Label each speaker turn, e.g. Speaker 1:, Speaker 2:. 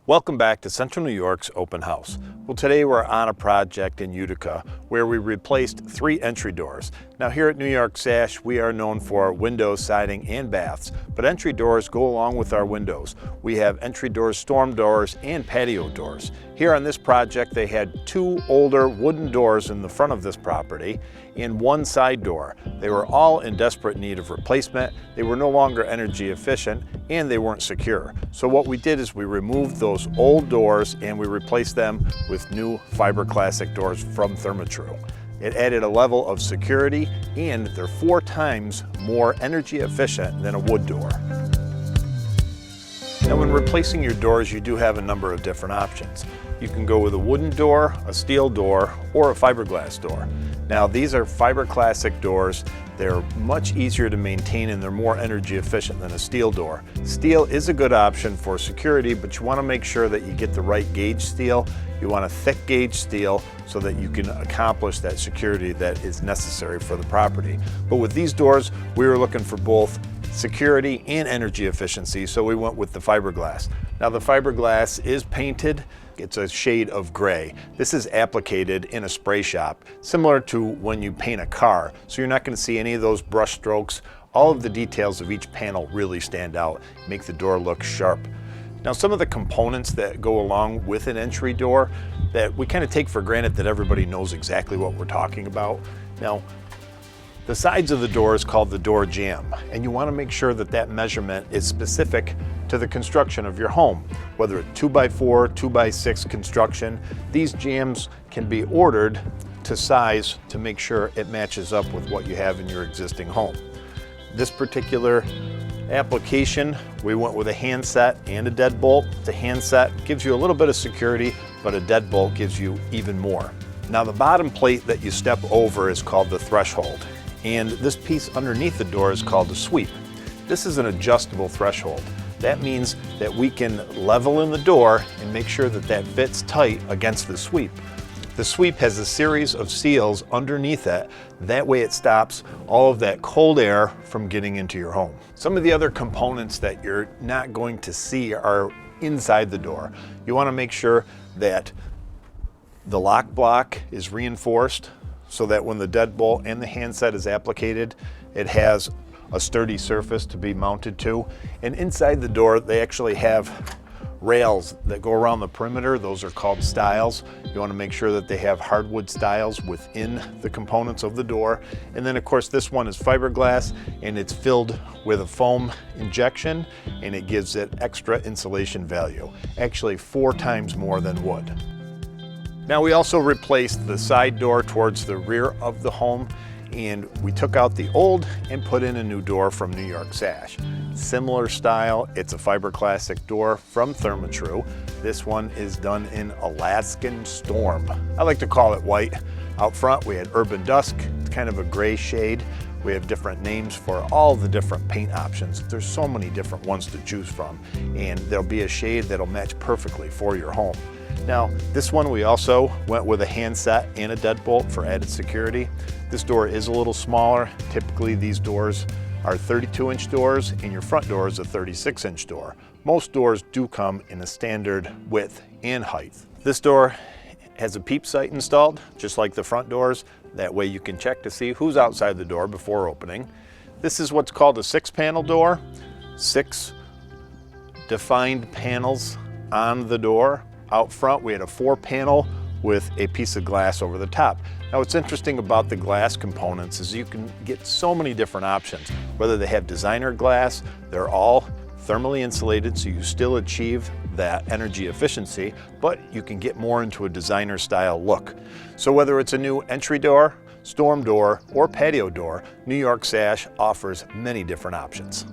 Speaker 1: Welcome back to Central New York's Open House. Well, today we're on a project in Utica where we replaced 3 entry doors. Now here at New York Sash, we are known for windows, siding, and baths, but entry doors go along with our windows. We have entry doors, storm doors, and patio doors. Here on this project, they had 2 older wooden doors in the front of this property and 1 side door. They were all in desperate need of replacement. They were no longer energy efficient and they weren't secure. So what we did is we removed those old doors and we replaced them with new fiber classic doors from Therma-Tru. It added a level of security and they're 4 times more energy efficient than a wood door. Now when replacing your doors, you do have a number of different options. You can go with a wooden door, a steel door, or a fiberglass door. Now these are fiber classic doors. They're much easier to maintain and they're more energy efficient than a steel door. Steel is a good option for security, but you want to make sure that you get the right gauge steel. You want a thick gauge steel so that you can accomplish that security that is necessary for the property. But with these doors, we were looking for both security and energy efficiency, so we went with the fiberglass. Now the fiberglass is painted. It's a shade of gray. This is applicated in a spray shop, similar to when you paint a car. So you're not going to see any of those brush strokes. All of the details of each panel really stand out, make the door look sharp. Now some of the components that go along with an entry door that we kind of take for granted that everybody knows exactly what we're talking about. Now, the sides of the door is called the door jamb, and you want to make sure that that measurement is specific to the construction of your home. Whether it's 2x4, 2x6 construction, these jambs can be ordered to size to make sure it matches up with what you have in your existing home. This particular application, we went with a handset and a deadbolt. The handset gives you a little bit of security, but a deadbolt gives you even more. Now the bottom plate that you step over is called the threshold. And this piece underneath the door is called the sweep. This is an adjustable threshold. That means that we can level in the door and make sure that that fits tight against the sweep. The sweep has a series of seals underneath it. That way it stops all of that cold air from getting into your home. Some of the other components that you're not going to see are inside the door. You want to make sure that the lock block is reinforced, so that when the deadbolt and the handset is applicated, it has a sturdy surface to be mounted to. And inside the door, they actually have rails that go around the perimeter. Those are called stiles. You want to make sure that they have hardwood stiles within the components of the door. And then of course this one is fiberglass and it's filled with a foam injection and it gives it extra insulation value, actually 4 times more than wood. Now we also replaced the side door towards the rear of the home and we took out the old and put in a new door from New York Sash. Similar style, it's a fiber classic door from Therma-Tru. This one is done in Alaskan Storm. I like to call it white. Out front we had Urban Dusk, it's kind of a gray shade. We have different names for all the different paint options. There's so many different ones to choose from and there'll be a shade that'll match perfectly for your home. Now, this one we also went with a handset and a deadbolt for added security. This door is a little smaller. Typically these doors are 32-inch doors and your front door is a 36-inch door. Most doors do come in a standard width and height. This door has a peep sight installed, just like the front doors. That way you can check to see who's outside the door before opening. This is what's called a 6-panel door. 6 defined panels on the door. Out front, we had a 4-panel with a piece of glass over the top. Now what's interesting about the glass components is you can get so many different options. Whether they have designer glass, they're all thermally insulated so you still achieve that energy efficiency, but you can get more into a designer style look. So whether it's a new entry door, storm door, or patio door, New York Sash offers many different options.